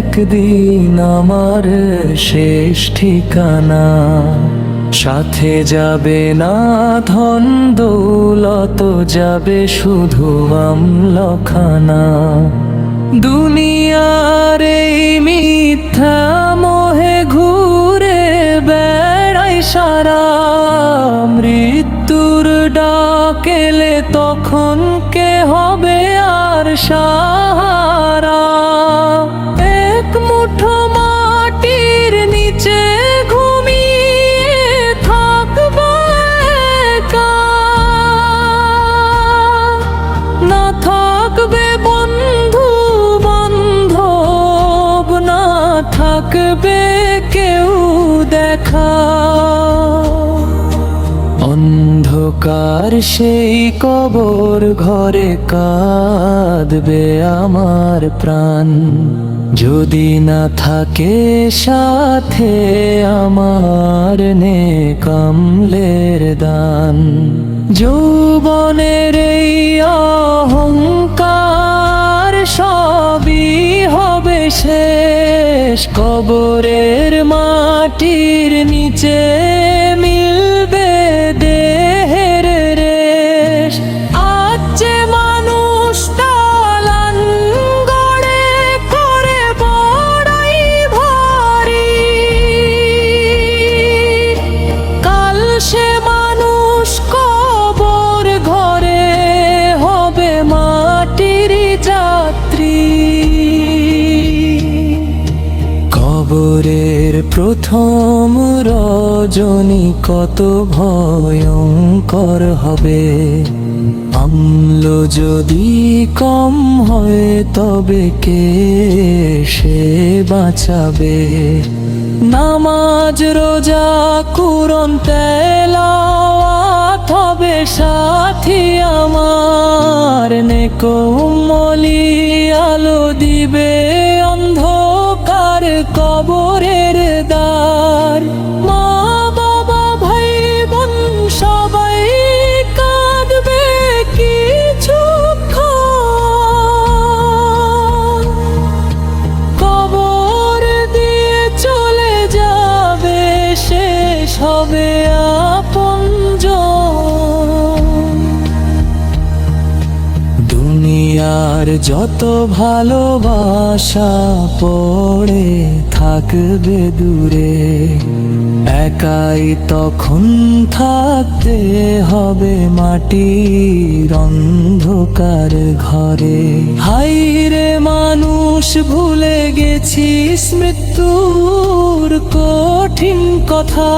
একদিন আমার শেষ ঠিকানা। সাথে যাবে না ধন দৌলত, যাবে শুধু আমলখানা। দুনিয়ার এই মিথ্যা মোহে ঘুরে বেড়াই সারা, মৃত্যুর ডাক এলে তখন কে হবে আর সাহারা। এক মুঠো মাটির নিচে ঘুমিয়ে থাকবো একা, না থাকবে বন্ধু বান্ধব, না থাকবে কেউ দেখা। অন্ধকার সেই কবর ঘরে কাঁদবে আমার প্রাণ, যদি না থাকে সাথে আমার নেক আমলের দান। যৌবনের এই অহংকার সবই হবে শেষ, কবরের মাটির নিচে মিলবে দেহের রেশ। আজ যে মানুষ তালান গড়ে করে বড়াই ভারী, কাল সে মানুষ কবর ঘরে হবে মাটির যাত্রী। কবরের প্রথম রজনী কত ভয়ঙ্কর হবে, আমল যদি কম হয় তবে কে সে বাঁচাবে। নামাজ রোজা কুরআন তেলাওয়াত হবে সাথী আমার, নেক উম্মলি আলো দিবে অন্ধকার কবরের দ্বার। মা বাবা ভাই বোন সবাই কাঁদবে কিছুক্ষণ, কবর দিয়ে চলে যাবে শেষ হবে আপনজন। দুনিয়ার যত ভালোবাসা পড়ে থাকবে দূরে, একাই তখন থাকতে হবে মাটির অন্ধকার ঘরে। হায় রে মানুষ ভুলে গেছিস মৃত্যুর কঠিন কথা,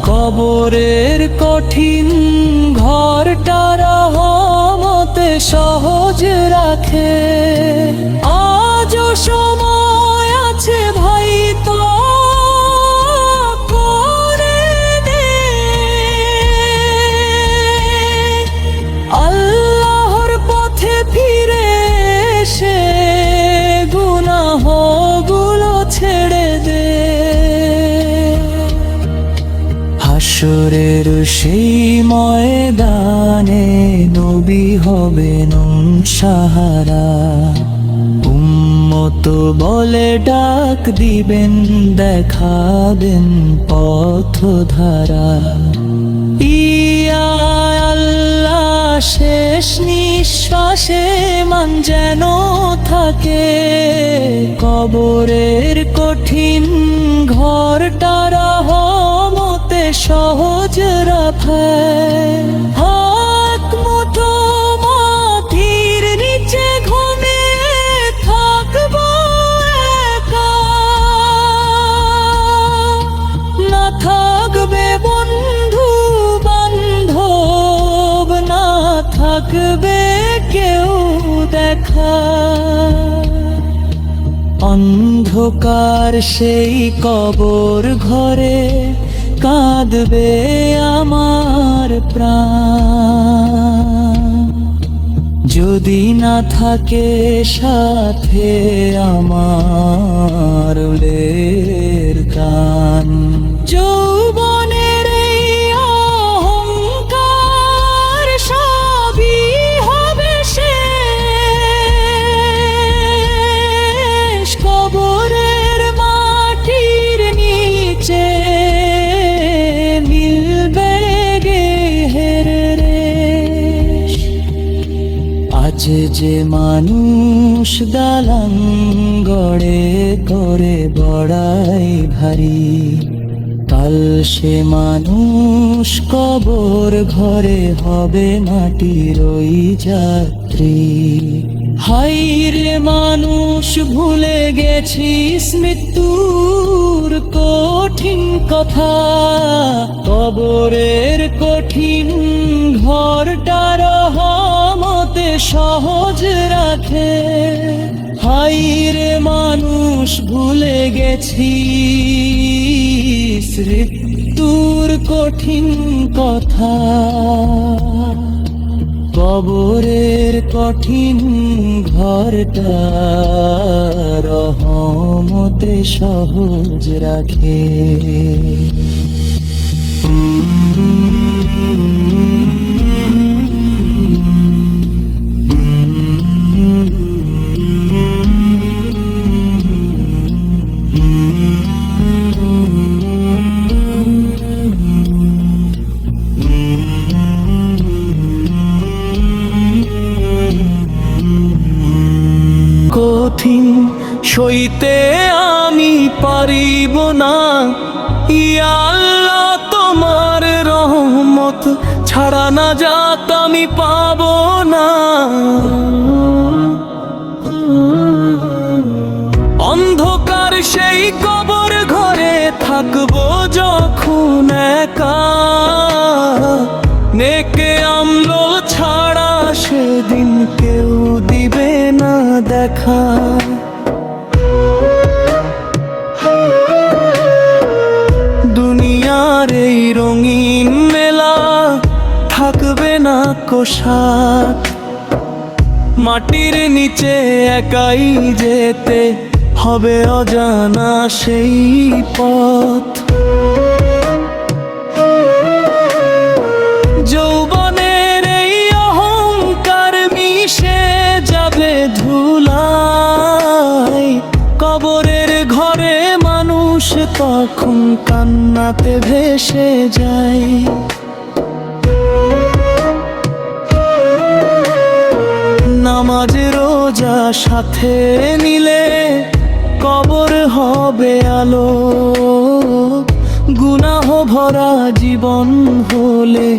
কবরের কঠিন ঘরটা রহমতে সহজ রাখে। আজও সময় আছে ভাই তো করে দে, আল্লাহর পথে ফিরে এসে গুনাহগুলো ছেড়ে দে। হাসরের সেই ময়দানে নবী হবেন সাহারা, উম্মত বলে ডাক দিবেন দেখাবেন পথধারা। ইয়া আল্লাহ শেষ নিঃশ্বাসে মান যেন থাকে, কবরের কঠিন ঘরটা রহমতে সহজ রাখে। হাত মুঠো মাটির নিচে ঘুমিয়ে থাকবো একা, না থাকবে বন্ধু বান্ধব, না থাকবে কেউ দেখা। অন্ধকার সেই কবর ঘরে কাঁদবে আমার প্রাণ, যদি না থাকে সাথে আমার উলের কান। যৌবনের এই অহংকার সবই হবে শেষ, কবর যে মানুষ দালান গড়ে করে বড়াই ভারী, কাল সে মানুষ কবর ঘরে হবে মাটির ওই যাত্রী। হাই রে মানুষ ভুলে গেছিস মৃত্যুর কঠিন কথা, কবরের কঠিন ঘরটা রহমতে সহজ রাখে। হাই রে মানুষ ভুলে গেছিস মৃত্যুর কঠিন কথা, কবরের কঠিন ঘরটা রহমতে সহজ রাখে। কঠিন সইতে আমি পারিব না, ইয়া আল্লাহ তোমার রহমত ছাড়া না যাত আমি পাব না। অন্ধকার সেই কবর ঘরে থাকবো যখন একা, নেকে আমলো ছাড়া সেদিন কেউ দিবে না দেখা। দুনিয়ার এই রঙিন মেলা থাকবে না কোশাক, মাটির নিচে একাই যেতে হবে অজানা সেই পথ। যৌবনের এই অহংকার মিশে যাবে ধুলায়, কবরের ঘরে মানুষ তখন কান্নাতে ভেসে যায়। নামাজ রোজা সাথে নিলে কবর হবে আলো, গুনাহ ভরা জীবন হলে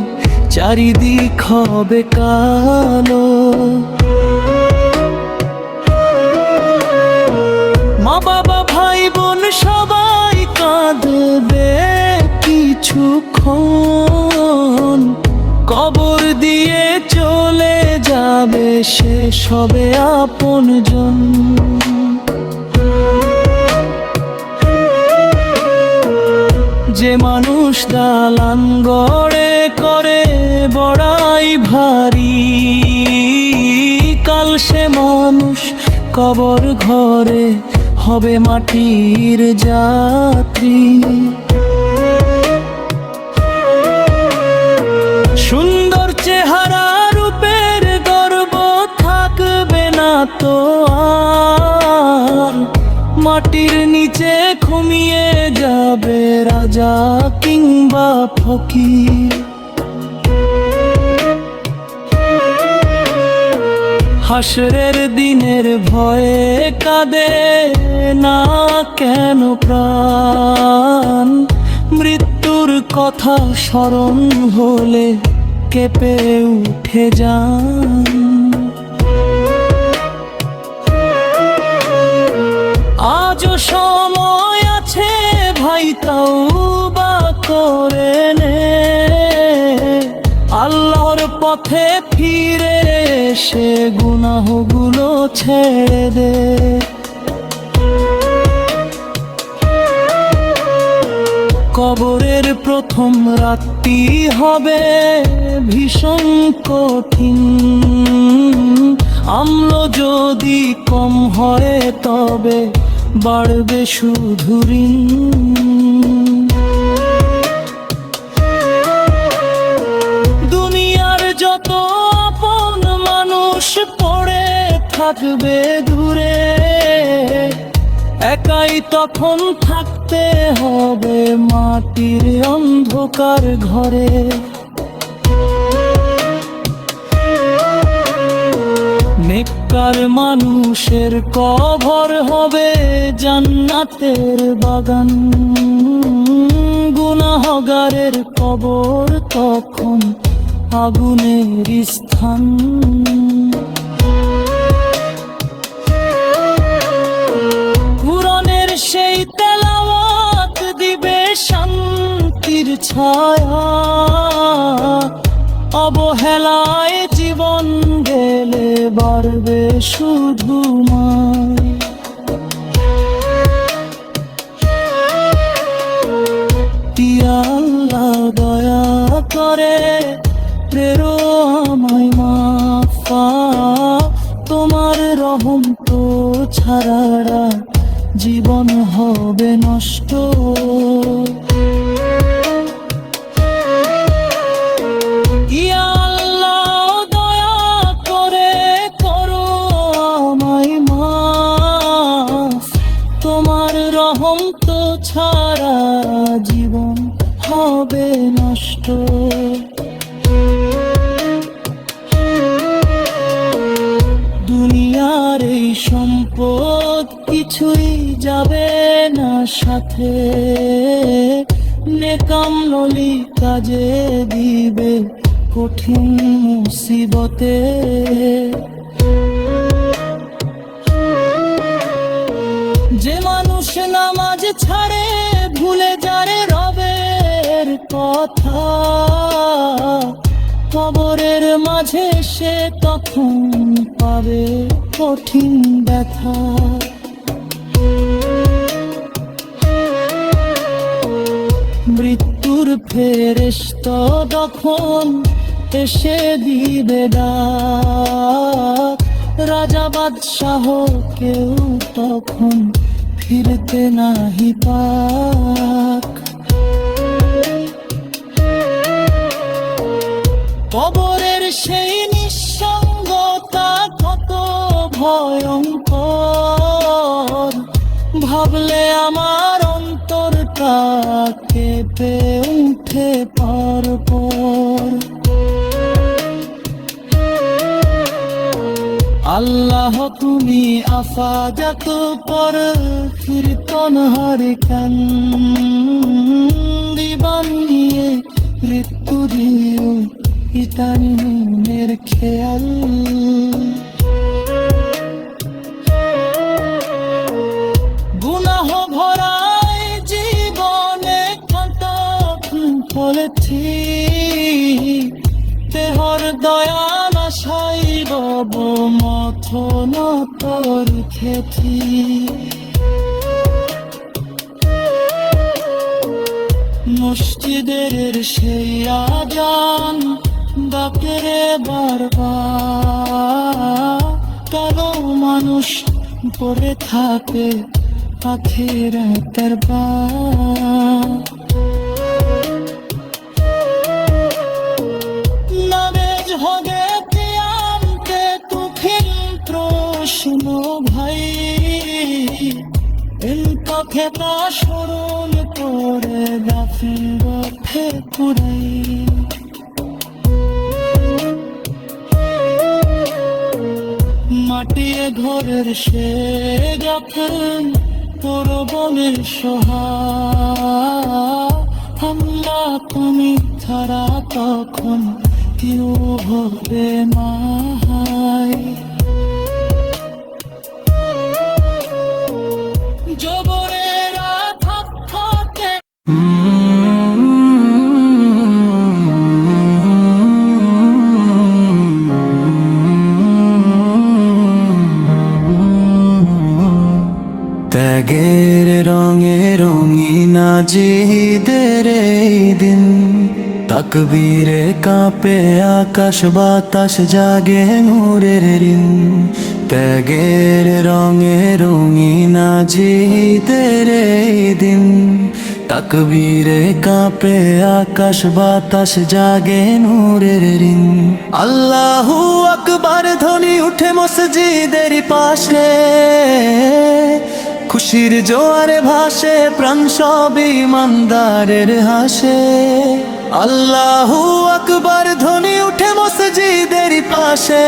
চারিদিক হবে কালো। মা বাবা ভাই বোন সবাই কাঁদবে কিছুক্ষণ, কবর দিয়ে চলে যাবে শেষ হবে আপনজন। যে মানুষ দালান গড়ে করে বড়াই ভারী, কাল সে মানুষ কবর ঘরে হবে মাটির যাত্রী। সুন্দর চেহারা রূপের গর্ব থাকবে না তো আর, মাটির নিচে ঘুমিয়ে যাবে রাজা কিংবা ফকির। হাসরের দিনের ভয়ে কাঁদে না কেন প্রাণ, মৃত্যুর কথা স্মরণ হলে কেঁপে উঠে যান। আজও সময় আছে ভাই তাওবা করে নে, আল্লাহর পথে ফিরে এসে গুনাহগুলো ছেড়ে দে। কবরের প্রথম রাতটি হবে ভীষণ কঠিন, আমল যদি কম হয় তবে বাড়বে শুধু ঋণ। দুনিয়ার যত আপন মানুষ পড়ে থাকবে দূরে, একাই তখন থাকতে হবে মাটির অন্ধকার ঘরে। নেককার মানুষের কবর হবে জান্নাতের বাগান, গুনাহগারের কবর তখন আগুনের স্থান। কুরআনের সেই তেলাওয়াত দিবে শান্তির ছায়া, অবহেলায় জীবন গেলে বাড়বে শুধু মায়। ইয়া আল্লাহ দয়া করে প্রেরো আমায় মাফা, তোমার রহম তো ছাড়া জীবন হবে নষ্ট। ইয়া আল্লাহ দয়া করে করো আমায় মাফ, তোমার রহম তো ছাড়া জীবন হবে নষ্ট। দুনিয়ার এই সম্পদ কিছুই যাবে না সাথে, নেকামলি কাজে দিবে কঠিন মুসিবতে। যে মানুষ নামাজ ছাড়ে ভুলে যারে রবের কথা, কবরের মাঝে সে তখন পাবে কঠিন ব্যথা। মৃত্যুর ফেরেশতা তখন এসে দিবে ডাক, রাজা বাদশাহ কেউ তখন ফিরতে নাহি পাক। কবরের সেই নিঃসঙ্গতা কত ভয়ঙ্কর, ভাবলে আমার অন্তরটা কেঁপে উঠে পরপর। আল্লাহ তুমি আফাজাত পর কীর্তন হরে কান, দিবান নিয়ে মৃত্যু দিও ইতানি মনের খেয়াল। গুনাহ ভরায় জীবনে কত ফলেছি, তেহর দয়াল আশাই রব মথন তোর খেতি। মসজিদের সেই আজান ডাকে রে বারবার, কালো মানুষ পড়ে থাকে আখিরাতের বার। নামাজ হবে কিয়ামতে তুখিল প্রশ্ন ভাই, কথা স্মরণ করে গাফিল রথে পুরাই। মাটির ঘরের সে গাফিল পরবনের সহায়, আল্লাহ তুমি ছাড়া তখন কেউ হবে মাহাই। জবরের আঘাত থাকে ত্যাগের রঙে রঙিন আজিদের এই দিন, তাকবীরে কাঁপে আকাশ বাতাস জাগে নূরের ঋণ। ত্যাগের রঙে রঙিন আজিদের এই দিন, তাকবীরে কাঁপে আকাশ বাতাস জাগে নূরের ঋণ। আল্লাহু আকবার ধ্বনি উঠে মসজিদের পাশে, খুশির জোয়ারে ভাসে প্রাণ সব ইমানদারের হাসে। আল্লাহু আকবার ধ্বনি উঠে মসজিদের পাশে,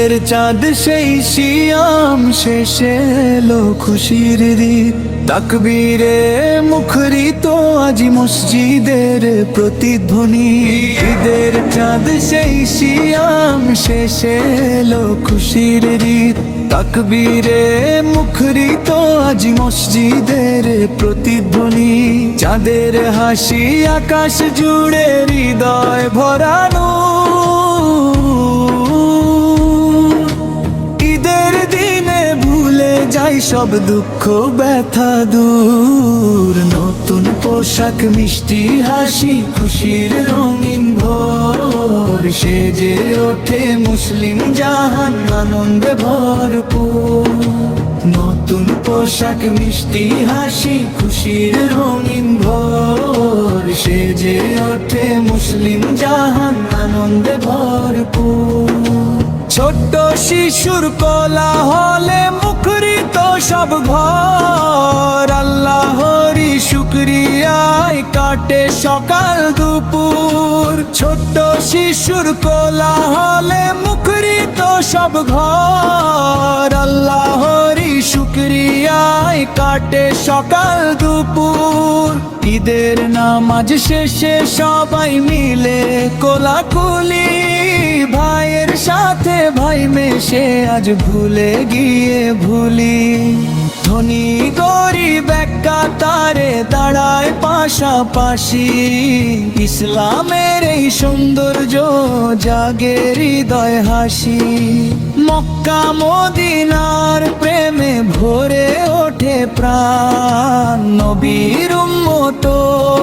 ঈদের চাঁদ সেই শিয়াম শেষে এলো খুশির ঈদ তাকবীরে মুখরিত আজি মসজিদের প্রতিধ্বনি ঈদের চাঁদ সেই শিয়াম শেষে এলো খুশির ঈদ তাকবীরে মুখরিত আজি মসজিদের প্রতিধ্বনি চাঁদের হাসি আকাশ জুড়ে হৃদয় ভরানো ঈদের দিনে ভুলে যাই সব দুঃখ ব্যথা দূর নতুন পোশাক মিষ্টি হাসি খুশির রঙিন ভোর সেজে ওঠে মুসলিম জাহান আনন্দে ভরপুর নতুন পোশাক মিষ্টি হাসি খুশির রঙিন ভোর সেজে ওঠে মুসলিম জাহান আনন্দে ভরপুর ছোট্ট শিশুর কোলাহলে মুখরিত সব ঘর আল্লাহরই শুকরিয়ায় কাটে সকাল দুপুর ছোট্ট শিশুর কোলাহলে মুখরিত সব ঘর আল্লাহরই শুকরিয়ায় কাটে সকাল দুপুর ঈদের নামাজ শেষে সবাই মিলে কোলাকুলি ভাইয়ের সাথে ভাই মেশে আজ ভুলে গিয়ে ভুলি ধনী গরিব একাতারে দাঁড়ায় পাশাপাশি ইসলামের এই সৌন্দর্য জাগে হৃদয় হাসি মক্কা মদিনার প্রেমে ভরে ওঠে প্রাণ নবীর উম্মত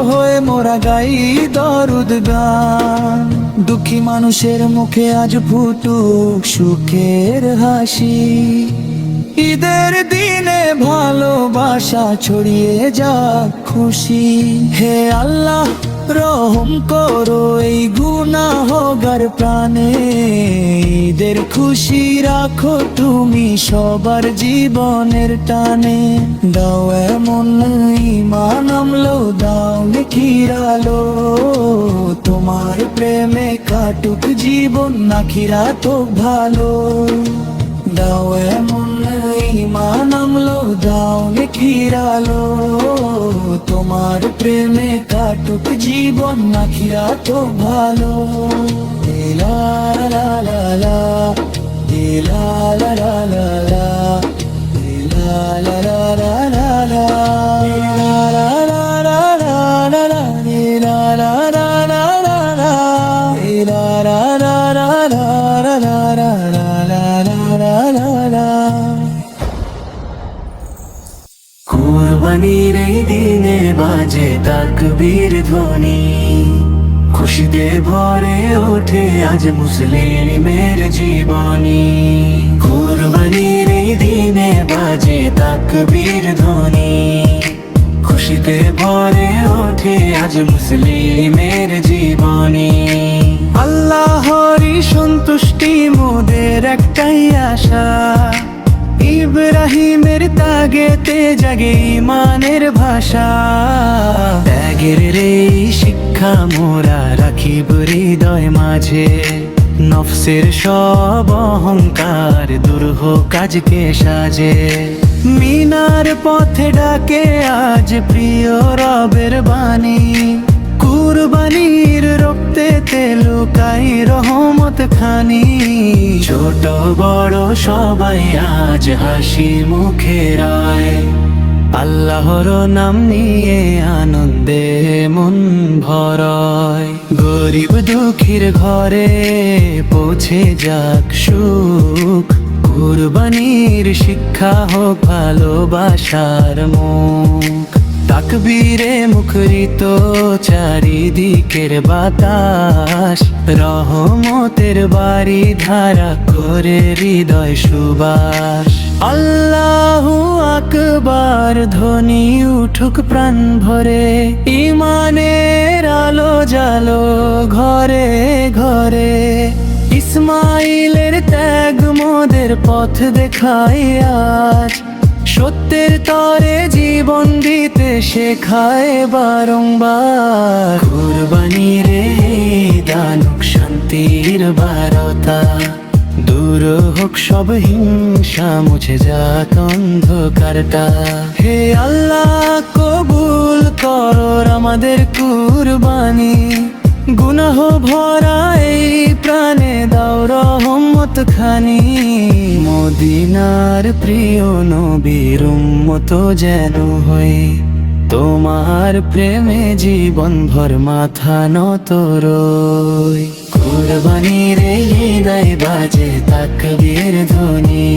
হয়ে মোরা গাই দরুদ গান দুঃখী মানুষের মুখে আজ ফুটুক সুখের হাসি ঈদের দিনে ভালোবাসা ছড়িয়ে যাক খুশি হে আল্লাহ রহম করো এই গুনাহগার প্রাণে ঈদের খুশি রাখো তুমি সবার জীবনের টানে দাও এমন ঈমান আমলো দাও নিখিরালো তোমার প্রেমে কাটুক জীবন নাখিরা তো ভালো দাও এমন ঈমান আমলো দাও নিখিরালো তোমার প্রেমে কাটুক জীবন নাখিরা তো ভালো লা লা লা লা লা লা লা লা লা লা লা লা লা লা কুরবানির এই দিনে বাজে তাকবীর ধ্বনি খুশিতে ভরে ওঠে আজ মুসলিমের জীবনী কুরবানির এই দিনে বাজে তাকবীর ধ্বনি খুশিতে ভরে ওঠে আজ মুসলিমের জীবনী আল্লাহরই সন্তুষ্টি মোদের একটাই আশা ইব্রাহিমের তাগেতে জাগে ঈমানের ভাষা ত্যাগের রে শিক্ষা মোরা রাখিব হৃদয় মাঝে নফসের সব অহংকার দূর হোক আজকে সাজে মিনার পথে ডাকে আজ প্রিয় রবের বাণী কুরবানির রক্তেতে লুকাই রহমত খানি ছোট বড় সবাই আজ হাসি মুখে রায় আল্লাহর নাম নিয়ে আনন্দে মন ভরায় গরিব দুঃখীর ঘরে পৌঁছে যাক সুখ কুরবানির শিক্ষা হোক ভালোবাসার মুখ তাকবীরে মুখরিত চারিদিকের বাতাস রহমতের বাড়ি ধারা করে হৃদয় সুবাস আল্লাহু আকবার ধ্বনি উঠুক প্রাণ ভরে ঈমানের আলো জালো ঘরে ঘরে ইসমাইলের ত্যাগ মোদের পথ দেখায় আজ সত্যের তরে জীবন দিতে শেখায় বারংবার কুরবানি রে দানুক শান্তির বারতা দূর হোক সব হিংসা, মুছে যাক অন্ধকারটা। হে আল্লাহ কবুল করো আমাদের কুরবানি, গুনাহ ভরা এই প্রাণে দাও রহমত খানি। মদিনার প্রিয় নবীর উম্মত যেন হই, তোমার প্রেমে জীবন ভর মাথা নত রই। কুরবানির হৃদয় বাজে তাকবীর ধ্বনি,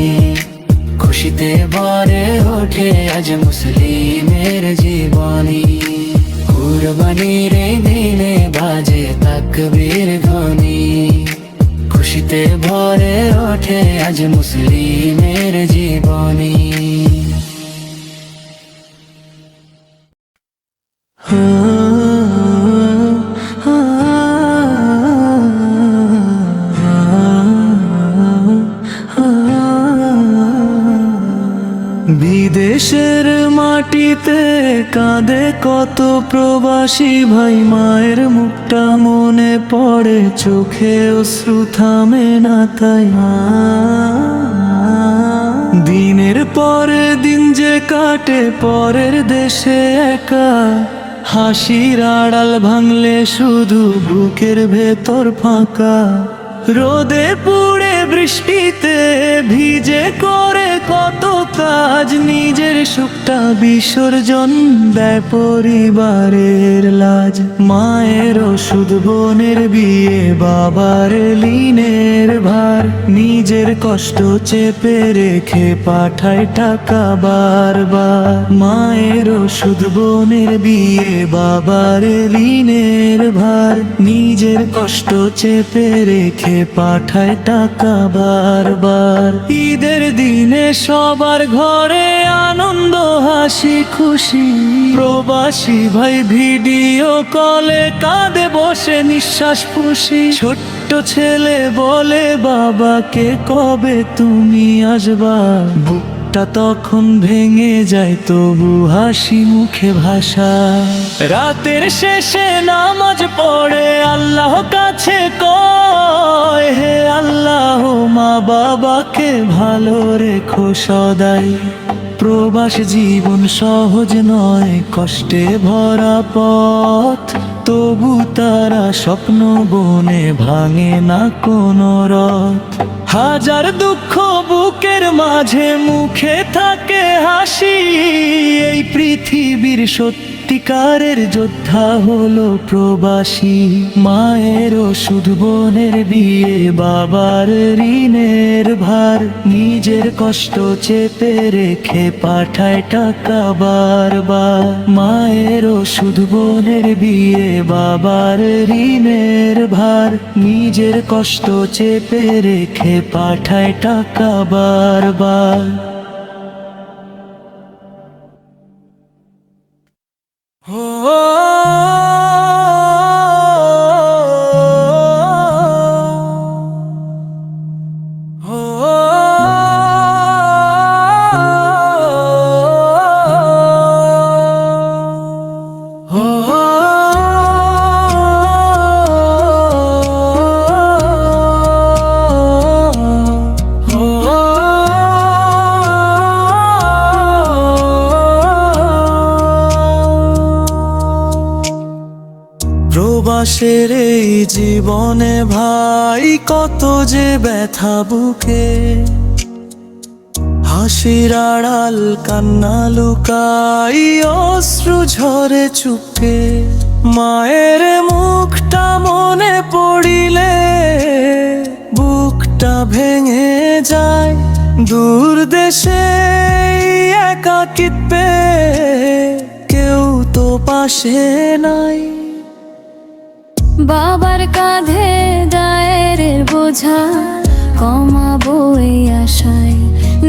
খুশিতে ভরে ওঠে আজ মুসলিমের জীবনী। কুরবানির দিনে বাজে তাকবীর ধ্বনি, খুশিতে ভরে ওঠে আজ মুসলিমের জীবনী। বিদেশের মাটিতে কাঁদে কত প্রবাসী ভাই, মায়ের মুখটা মনে পড়ে, চোখে অশ্রু থামে না তাই। দিনের পরে দিন যে কাটে পরের দেশে একা, হাসির আড়াল ভাঙলে শুধু বুকের ভেতর ফাঁকা। রোদে পুড়ে বৃষ্টিতে ভিজে করে কত কাজ, নিজের সুখটা বিসর্জন দেয় পরিবারের লাজ। মায়ের ওষুধ, বোনের বিয়ে, বাবার ঋণের ভার, নিজের কষ্ট চেপে রেখে পাঠায় টাকা বারবার। মায়ের ওষুধ, বোনের বিয়ে, বাবার ঋণের ভার, নিজের কষ্ট চেপে রেখে পাঠায় টাকা বারবার। ঈদের দিনে সবার ঘরে আনন্দ হাসি খুশি, প্রবাসী ভাই ভিডিও কলে কাঁদে বসে নিঃশ্বাস ফুঁসি। ছোট্ট ছেলে বলে বাবাকে কবে তুমি আসবা, বুকটা তখন ভেঙে যায় তবু হাসি মুখে ভাষা। রাতের শেষে নামাজ পড়ে আল্লাহ কাছে কয়, হে আল্লাহ মা বাবাকে ভালো রেখো সদাই। প্রবাস জীবন সহজ নয়, কষ্টে ভরা পথ, তবু তারা স্বপ্ন বনে ভাঙে না কোনো রথ। হাজার দুঃখ বুকের মাঝে মুখে থাকে হাসি, এই পৃথিবীর সত্যিকারের যোদ্ধা হলো প্রবাসী। মায়ের ওষুধ, বোনের বিয়ে, বাবার ঋণের ভার, নিজের কষ্ট চেপে রেখে পাঠায় টাকা বারবার। মায়ের ওষুধ, বোনের বিয়ে, বাবার ঋণের ভার, নিজের কষ্ট চেপে রেখে পাঠায় টাকা বারবার। প্রবাসের এই জীবনে ভাই কত যে ব্যথা বুকে, হাসির আড়াল কান্না লুকাই, অশ্রু ঝরে চুপকে। মায়ের মুখটা মনে পড়িলে বুকটা ভেঙে যায়, দূর দেশে একাকিত্বে কেউ তো পাশে নাই। বাবার কাঁধে দায়ের বোঝা কমাবো এই আশায়,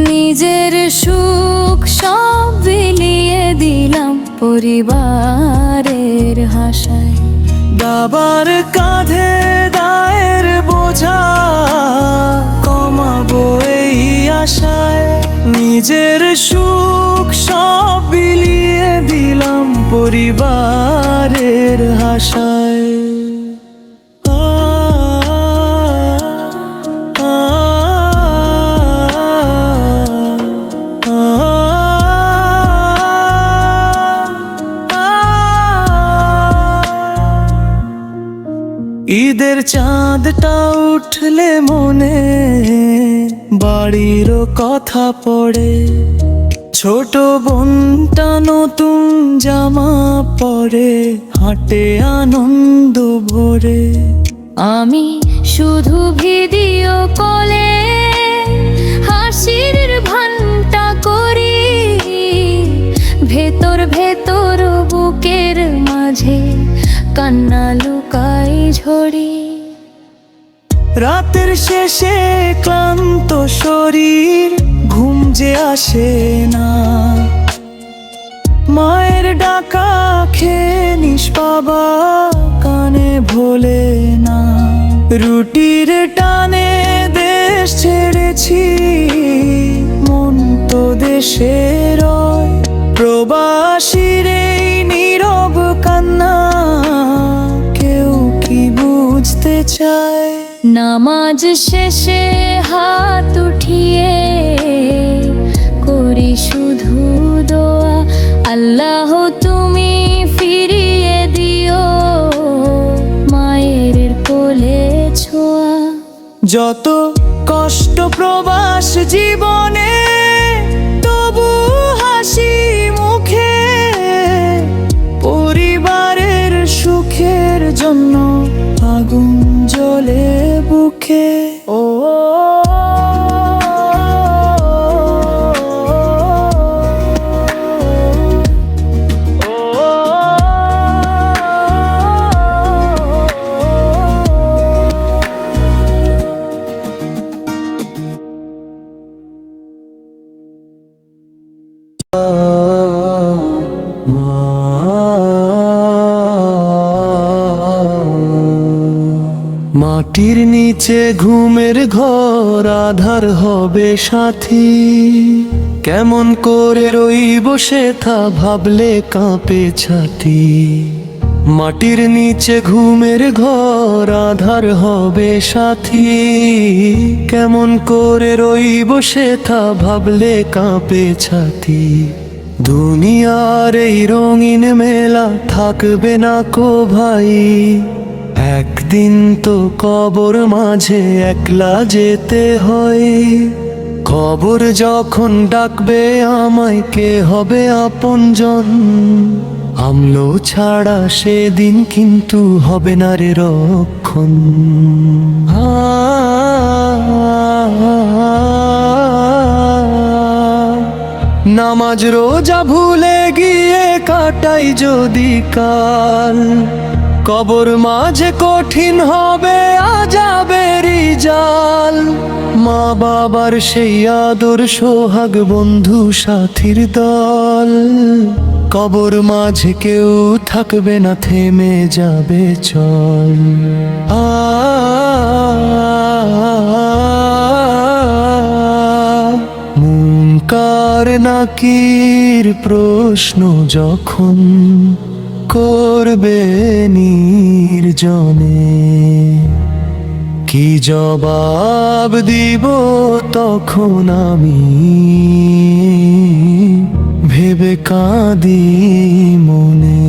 নিজের সুখ সব বিলিয়ে দিলাম পরিবারের হাসায়। বাবার কাঁধে দায়ের বোঝা কমাবো এই আশায়, নিজের সুখ সব বিলিয়ে দিলাম পরিবারের হাসায়। ঈদের চাঁদটা উঠলে মনে বাড়ির কথা পড়ে, ছোট বোনটা নতুন জামা পরে হাঁটে আনন্দ ভরে। আমি শুধু ভিডিও কলে হাসির ঘন্টা করি, ভেতর ভেতর বুকের মাঝে কান্না লুকাই ঝরি। রাতের শেষে ক্লান্ত শরীর ঘুম যে আসে না, মায়ের ডাকা খেয়ে নিষ্পাবা কানে ভোলে না। রুটির টানে দেশ ছেড়েছি, মন তো দেশে রয়। প্রবাসীর এই নীরব কান্না কেউ কি বুঝতে চায়? নামাজ শেষে হাত উঠিয়ে করি শুধু দোয়া, আল্লাহ তুমি ফিরিয়ে দিও মায়ের কোলে ছোঁয়া। যত কষ্ট প্রবাস জীবনে, তবু হাসি মুখে। পরিবারের সুখের জন্য আগুন জ্বলে বুকে। ও মাটির নিচে ঘুমের ঘর আধার হবে সাথী, কেমন করে রইব সেথা ভাবলে কাঁপে ছাতি। মাটির নিচে ঘুমের ঘর আধার হবে সাথী, কেমন করে রইব সেথা ভাবলে কাঁপে ছাতি। দুনিয়ার এই রঙিন মেলা থাকবে না কো ভাই, একদিন তো কবর মাঝে একলা যেতে হয়। কবর যখন ডাকবে আমায় কে হবে আপনজন, আমলো ছাড়া সেদিন কিন্তু হবে না রে রক্ষণ। নামাজ রোজা ভুলে গিয়ে কাটাই যদি কাল, কবর মাঝে কঠিন হবে আযাবেরই জাল। মা বাবার সেই আদর সোহাগ বন্ধু সাথীর দল, কবর মাঝে কেউ থাকবে না থেমে যাবে চল। মুনকার নাকির প্রশ্ন যখন করবে নির্জনে, কি জবাব দিব তখন আমি ভেবে কাঁদি মনে।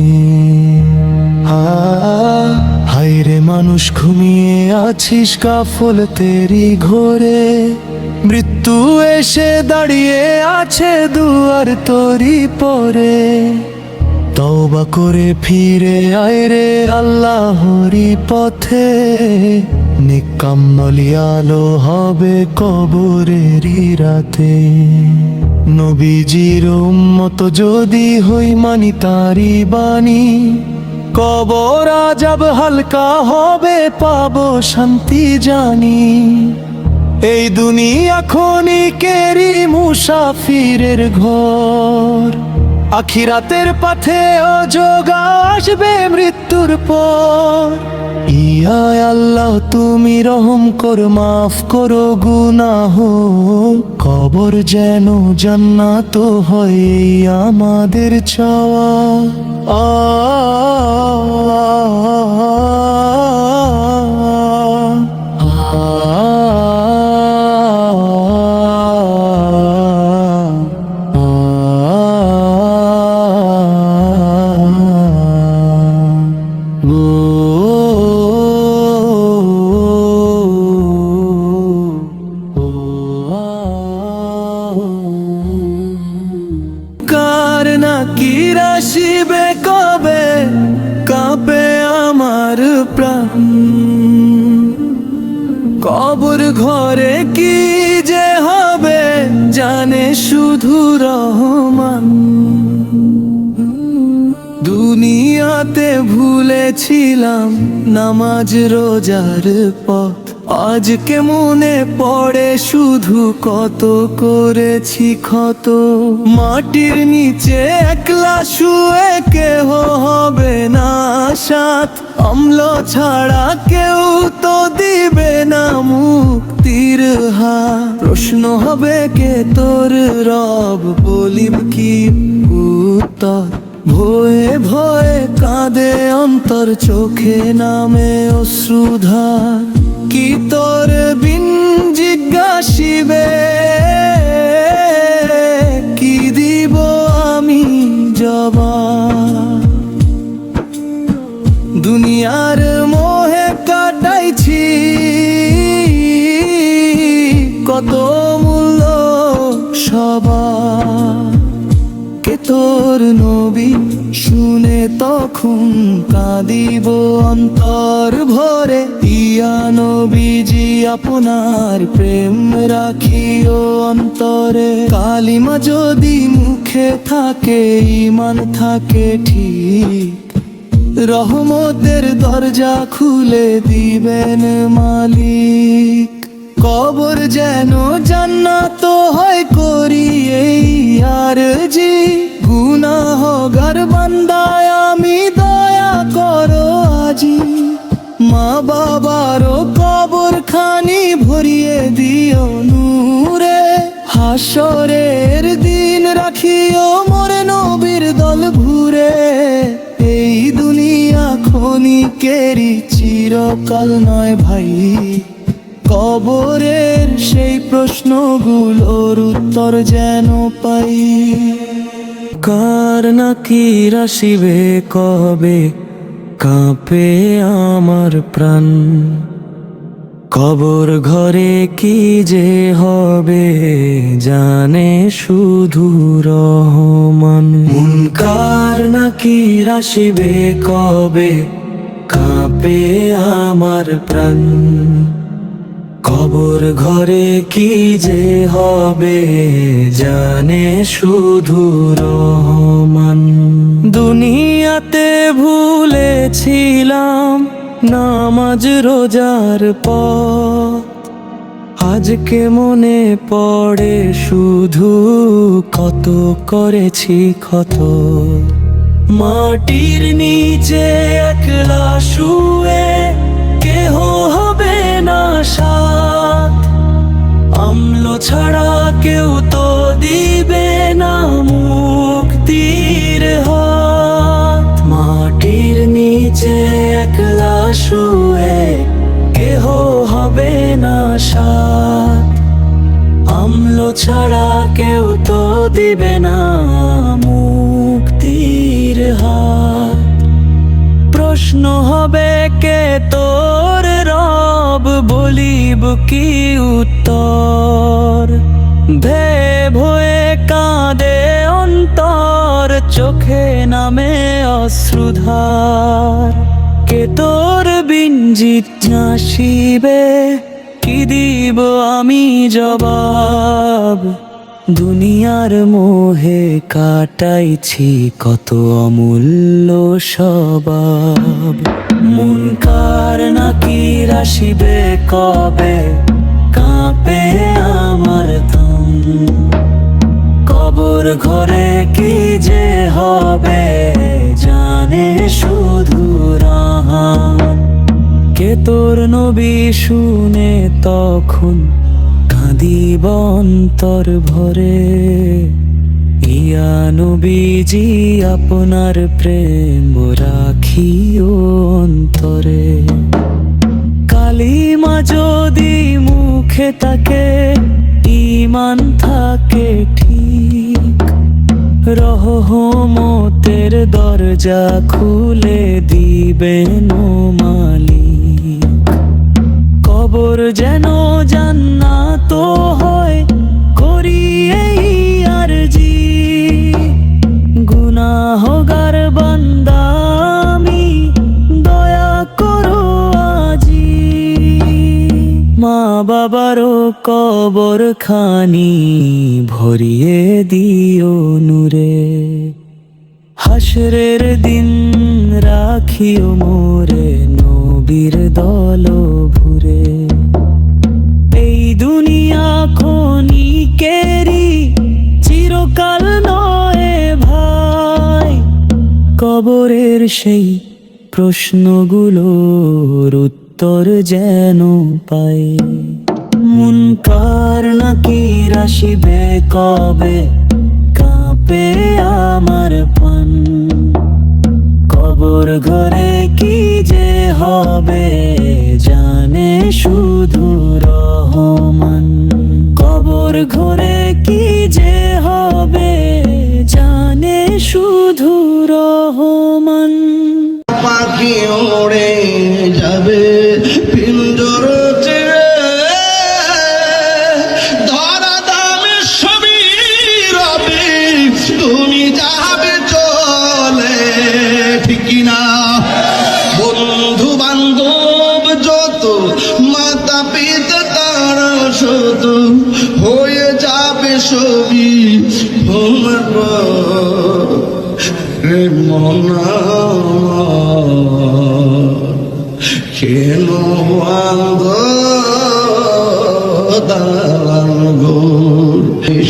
হায়রে মানুষ ঘুমিয়ে আছিস গাফল তেরি ঘোরে, মৃত্যু এসে দাঁড়িয়ে আছে দুয়ার তোরি পরে। তওবা করে ফিরে আয় রে আল্লাহরি পথে, নিকাম্মলি আলো হবে কবরেরই রাতে। নবীজির উম্মত যদি হই মানি তারি বাণী, কবর আযাব হালকা হবে পাবো শান্তি জানি। এই দুনিয়া ক্ষণিকেরই মুসাফিরের ঘর, আখিরাতের পথে অযোগা আসবে মৃত্যুর পর। ইয়া আল্লাহ তুমি রহম করো মাফ করো গুনাহ, কবর যেন জান্নাত হয় এই আমাদের চাওয়া। ঘরে কি যে হবে জানে শুধু রহমান। দুনিয়াতে ভুলেছিলাম নামাজ রোজার পথ, আজকে মনে পড়ে শুধু কত করেছি ক্ষত। মাটির নিচে একলা শুয়ে কেহ হবে না সাথ, অম্ল ছাড়া কেউ তো দিবে না মুক্তির হাত। প্রশ্ন হবে কে তোর রব, বলিব কি উত্তর? ভয়ে ভয়ে কাঁদে অন্তর, চোখে নামে অশ্রুধার। কি তোর বিন জিজ্ঞাসিবে কি দিব আমি জবাব? দুনিয়ার মোহে কাটাইছি কত মূল্য সবার। কে তোর নবী শুনে তখন কাঁদিব অন্তর ভরে। ইয়া নবীজি আপনার প্রেম রাখিও অন্তরে। কালিমা যদি মুখে থাকে, ঈমান থাকে ঠিক, রহমতের দরজা খুলে দিবেন মালিক। কবর যেন জান্নাত হয় করি এই আরজি। গুনাহগার বান্দায় আমি দয়া করো আজি। মা বাবারও কবর খানি ভরিয়ে দিও নূরে। হাসরের দিন রাখিও মোরে নবীর দল ঘুরে। এই দুনিয়া ক্ষণিকেরই, চিরকাল নয় ভাই। কবরের সেই প্রশ্নগুলোর উত্তর যেন পাই। কার নাকি আসিবে কবে, কাঁপে আমার প্রাণ। কবর ঘরে কি যে হবে জানে শুধু রহমান। কার নাকি আসিবে কবে, কাঁপে আমার প্রাণ। কবর ঘরে কি যে হবে জানে শুধু রহমান। দুনিয়াতে ভুলেছিলাম নামাজ রোজার পথ, আজকে মনে পড়ে শুধু কত করেছি ক্ষত। মাটির নিচে একলা শুয়ে কেহ হবে না সাথ, অম্ল ছাড়া কেউ তো দিবে না মুক্তির হাত। মাটির নিচে একলা শুয়ে কেহ হবে না সাথ, অম্ল ছাড়া কেউ তো দিবে না মুক্তির হাত। প্রশ্ন হবে কে তোর রব, বলিব কি উত্তর? ভেব হয়ে কাঁদে অন্তর, চোখে নামে অশ্রুধার। কে তোর বিন জিজ্ঞাসিবে কি দিব আমি জবাব? দুনিয়ার মোহে কাটাইছি কত অমূল্য স্বভাব। মন কার নাকি আসিবে কবে, কাঁপে আমার তন। কবর ঘরে কি যে হবে জানে শুধু রহমান। কে তোর নবী শুনে তখন কাঁদিব অন্তর ভরে। ইয়া নবীজি আপনার প্রেম রাখিও অন্তরে। কালিমা যদি মুখে থাকে, ঈমান থাকে ঠিক, রহমতের দরজা খুলে দিবেন মালিক। কবর যেন জান্নাত হয় করি এই আরজি। গুনাহগার বান্দা আমি দয়া করো আজি। মা বাবারও কবর খানি ভরিয়ে দিও নূরে। হাসরের দিন রাখিও মোরে নবীর দল ভুরে। এই দুনিয়া ক্ষণিকেরই চিরকাল নয় ভাই, কবরের সেই প্রশ্নগুলোর উত্তর যেন পাই। মুনকার নাকির আসিবে কবে, কাঁপে আমার প্রাণ। কবর ঘরে কি যে হবে জানে শুধু রহমান। কবর ঘরে কি যে হবে জানে শুধু রহমান। পাখি ওড়ে যাবে পিঞ্জর ছেড়ে, ধরা দামে সবই রবে, তুমি যাবে চলে। ঠিক না বন্ধু বান্ধব যত, মাতা পিতা তারা শত, হয়ে যাবে সবই তোমার রে মনা। কেন দালান ঘর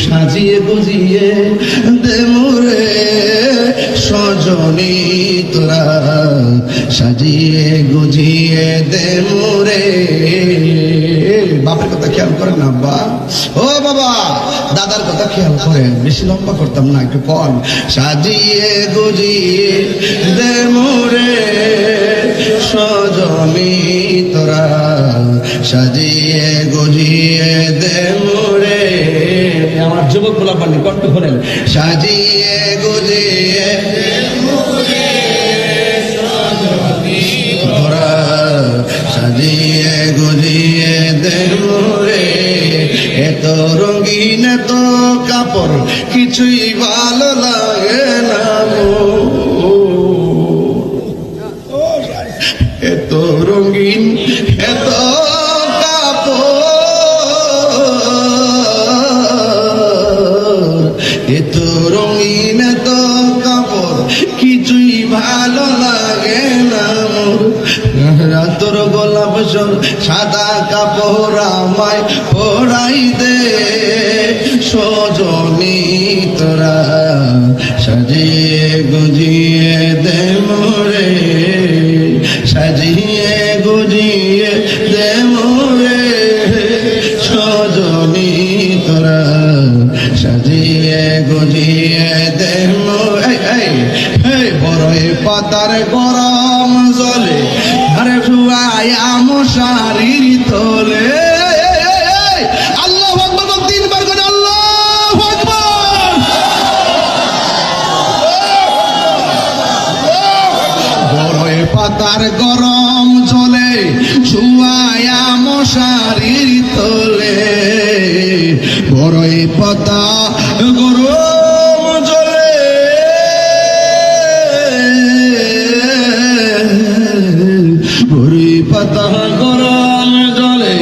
সাজিয়ে গুজিয়ে দে মোরে সজনী তোরা, সাজিয়ে গুজিয়ে দে মোরে। বাপের কথা খেয়াল করেন আব্বা, ও বাবা দাদার কথা খেয়াল করেন, বেশি লম্বা করতাম না, একটু কম। সাজিয়ে গুজিয়ে দে মোরে সজনী তোরা, সাজিয়ে গুজিয়ে দে মোরে। আমার যুবক গোলাপ পান্ডি কষ্ট করেন, সাজিয়ে গুজিয়ে তোরা, সাজিয়ে গুজিয়ে দে মোরে। এত রঙিন এত কাপড় কিছুই ভালো লাগে না, এত রঙিন এত কাপড়, এত রঙিন এত কাপড় কিছুই ভালো লাগে না মোর। রাতর গোলাপ সাদা কাপড় আমায় পরাই দে সজনী তোরা, সাজিয়ে গুজিয়ে দে মোরে, সাজিয়ে গুজিয়ে দে মোরে সজনী তোরা, সাজিয়ে গুজিয়ে দে মোরে। বড়ই পাতার গরম জলে আরে শুয়ায়া মশারির তোলে। আল্লাহু আকবার, তিনবার করে আল্লাহু আকবার। বড়ই পাতার গরম জলে শুয়ায়া মশারির তোলে, বড়ই পাতা গরম জলে বড়ই পাতা গরম জলে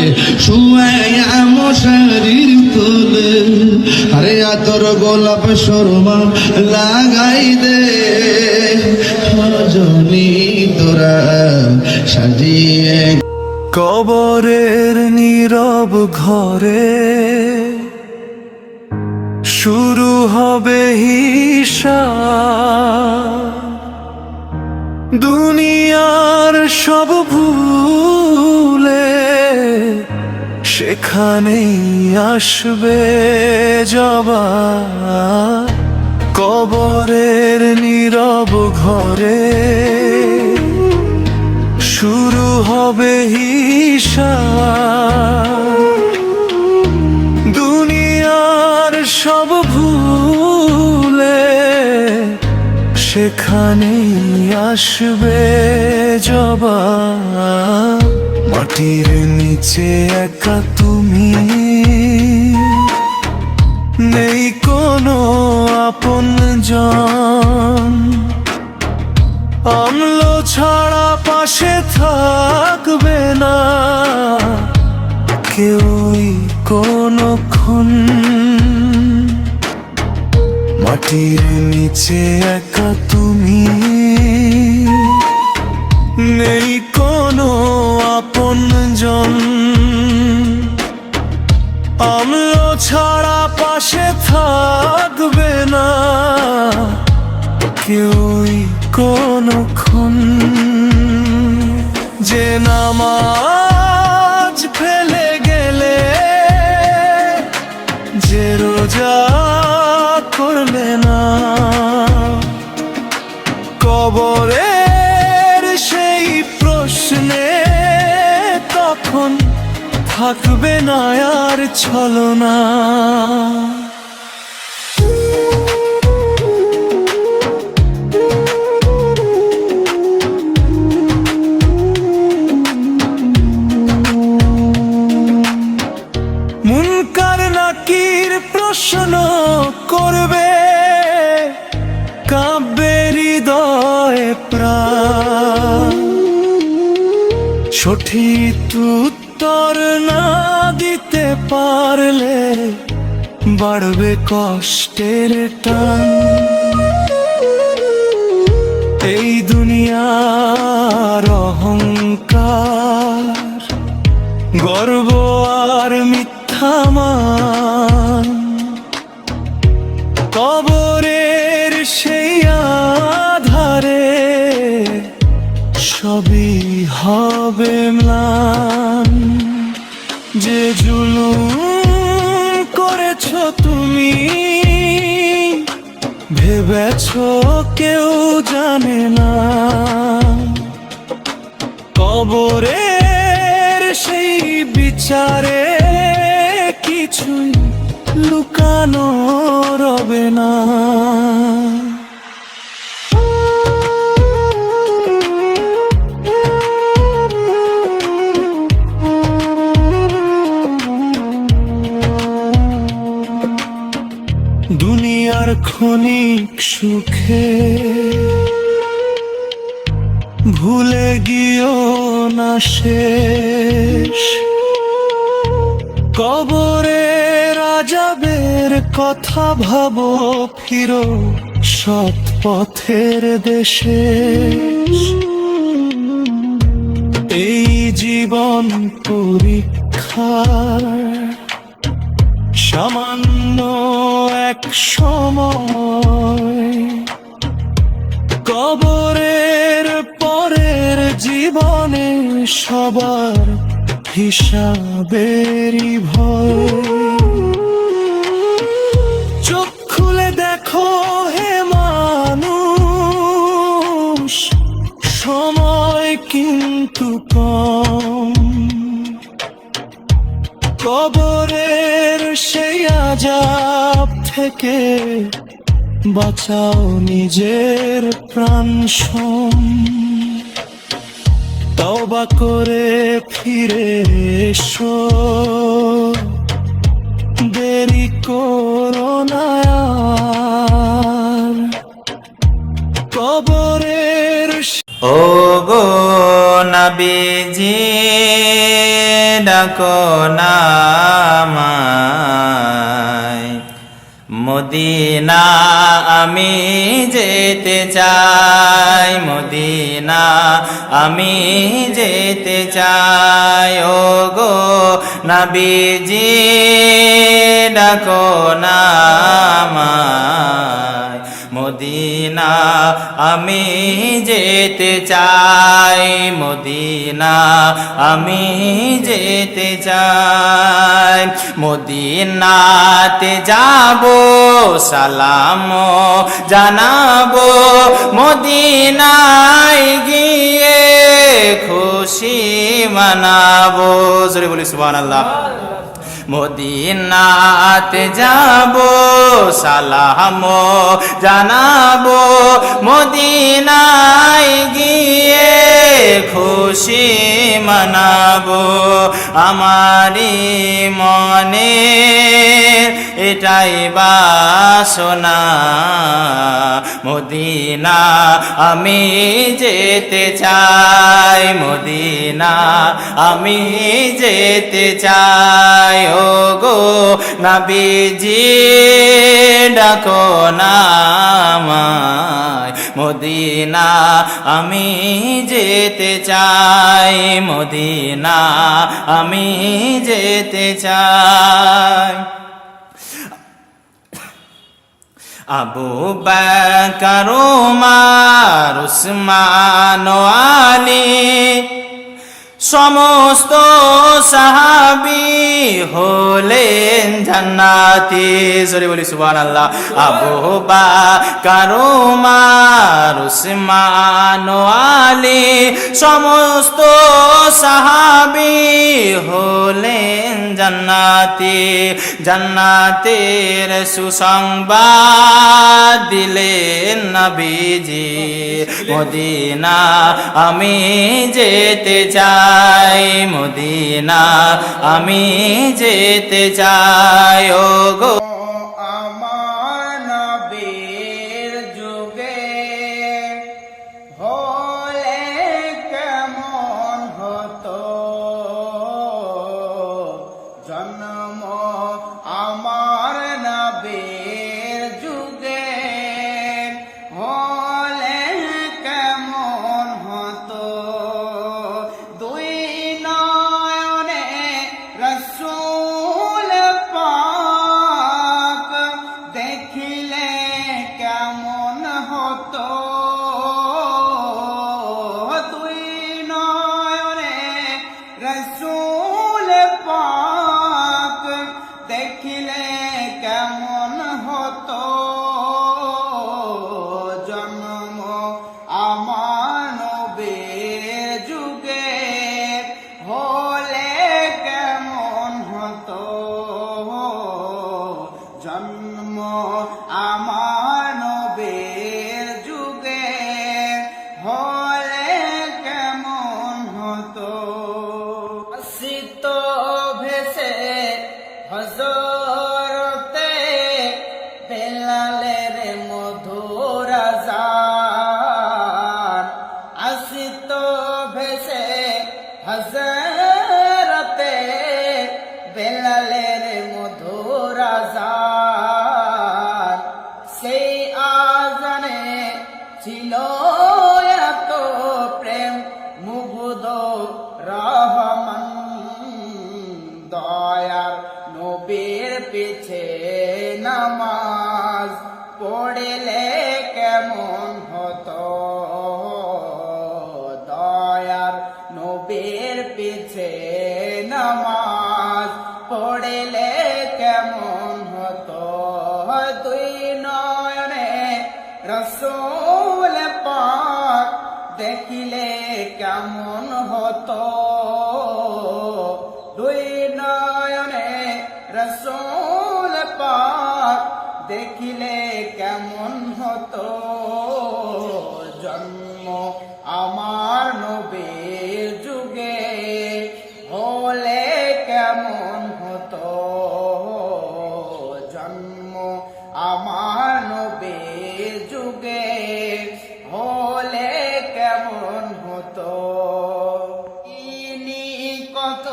শুয়ায়া মশারির তোলে। আরে আতর গোলাপ শর্মা লাগাই দে সজনী তোরা, সাজিয়ে। কবরের নীরব ঘরে শুরু হবে হিসাব। দুনিয়ার সব ভুলে সেখানেই আসবে জবাব। কবরের নীরব ঘরে শুরু হবে হিসাব। দুনিয়ার সব ভুলে সেখানেই আসবে জবাব। মাটির নিচে একা তুমি, নেই কোনো আপনজন। অম্ল ছাড়া পাশে থাকবে না কেউই কোনক্ষণ মাটির নিচে একা তুমি, নেই কোনো আপনজন, আমিও ছাড়া পাশে থাকবে না কেউই কোনক্ষণ। যে নামাজ ফেলে গেলে, যে রোজা করলে না, কবরের সেই প্রশ্নে তখন থাকবে না আর ছলনা। মুনকার নাকির প্রশ্ন করবে, কাব্যে হৃদয়ে প্রাণ, সঠিক উত্তর না দিতে পারলে বাড়বে কষ্টের টান। এই দুনিয়ার অহংকার, গর্ব আর মিথ্যা মান, কবরের সেই আধারে সবই হবে ম্লান। যে জুলুম করেছ তুমি, ভেবেছ কেউ জানে না, কবরের সেই বিচারে কিছুই লুকানো রবে না। দুনিয়ার ক্ষণিক সুখে ভুলে গিয়েও না শেষ, কবরের আযাবের কথা ভাবো, ফিরো সৎ পথের দেশে। এই জীবন পরীক্ষার সামান্য এক সময়, কবরের পরের জীবনে সবার হিসাবেরই ভয়। চোখ খুলে দেখো হে মানুষ, সময় কিন্তু কম, কবরের সেই আযাব থেকে বাঁচাও নিজের প্রাণ সোম। তওবা করে ফিরে এসো, দেরি করো না আর, কবরের ও গো নবীজি ডাকো না আমায়, মদিনা আমি যেতে চাই, মদিনা আমি যেতে চাই। ও গো নবীজি ডাকো না আমায়, মদিনা আমি যেতে চাই, মদিনা আমি যেতে চাই। মদিনাতে যাব সালাম জানাবো, মদিনায় গিয়ে খুশি মানাবো। জোরে বলি সুবহানাল্লাহ। মদিনাতে যাব সালাম জানাবো, মদিনায় গিয়ে খুশি মানাবো। যাব আমারি মনে এটাই বাসনা মদিনা আমি যেতে চাই মদিনা আমি যেতে চাই ও গো নবীজি ডাকো না আমায় মদিনা আমি যেতে চাই মদিনা আমি যেতে চাই আবু বকর ওমর উসমান ও আলী সমস্ত সাহাবী হলেন জান্নাতি জোরে বলি সুবহানাল্লাহ আবু বকর ওমর উসমান ও আলী সমস্ত সাহাবী হলেন জান্নাতি জান্নাতের সুসংবাদ দিলেন নবীজি মদিনা আমি যেতে চাই মদিনা আমি যেতে চাই ও গো আমার নবীর যুগে হলে কেমন হতো জন্ম আমার নবীর যুগে হলে কেমন হতো দুই নয়নে রসূল পাক দেখিলে কেমন হতো দুই নয়নে রসূল পাক দেখিলে কেমন হতো জন্ম আমার নবীর যুগে হলে কেমন হতো জন্ম আমার নবীর যুগে হলে কেমন হতো শীত ভেসে হযরতে বেলালের মধুর আযান আসিত ভেসে হযরতে বেলালের মধুর আযান সেই আযানে ছিল এত প্রেম মুগ্ধ রহমান দয়ার নবীর পিছে নামাজ পড়লে কেমন হতো দয়ার নবীর পিছে নামাজ পড়লে কেমন হতো দুই নয়নে রসূল পাক দেখিলে কেমন হতো দুই নয়নে রসূল পাক দেখিলে কেমন হতো জন্ম আমার নবীর যুগে হলে কেমন হতো জন্ম আমার নবীর যুগে হলে কেমন হতো ইনি কত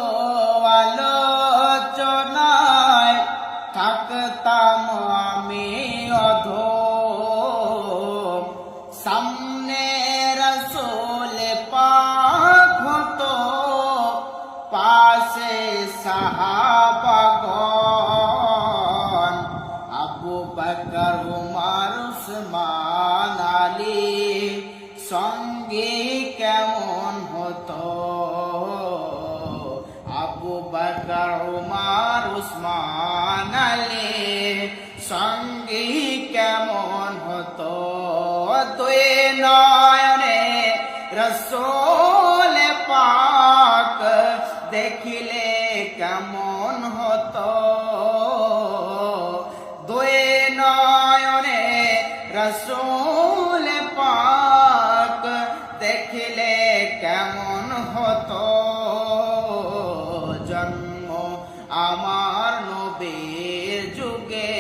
আলোচনায় থাকতাম আমি অধম সামনে রসূল পাক হতো পাশে সাহাবাগণ আবু বকর ওমর উসমান আলী সঙ্গে কেমন হতো আবু বকর ওমর উসমান আলী সঙ্গে কেমন হতো দুই নয়নে রসূল পাক দেখিলে কেমন হতো দুই নয়নে রসূল পাক দেখিলে কেমন হতো জন্ম আমার নবীর যুগে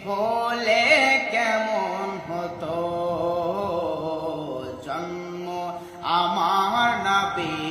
হলে কেমন হতো জন্ম আমার নবী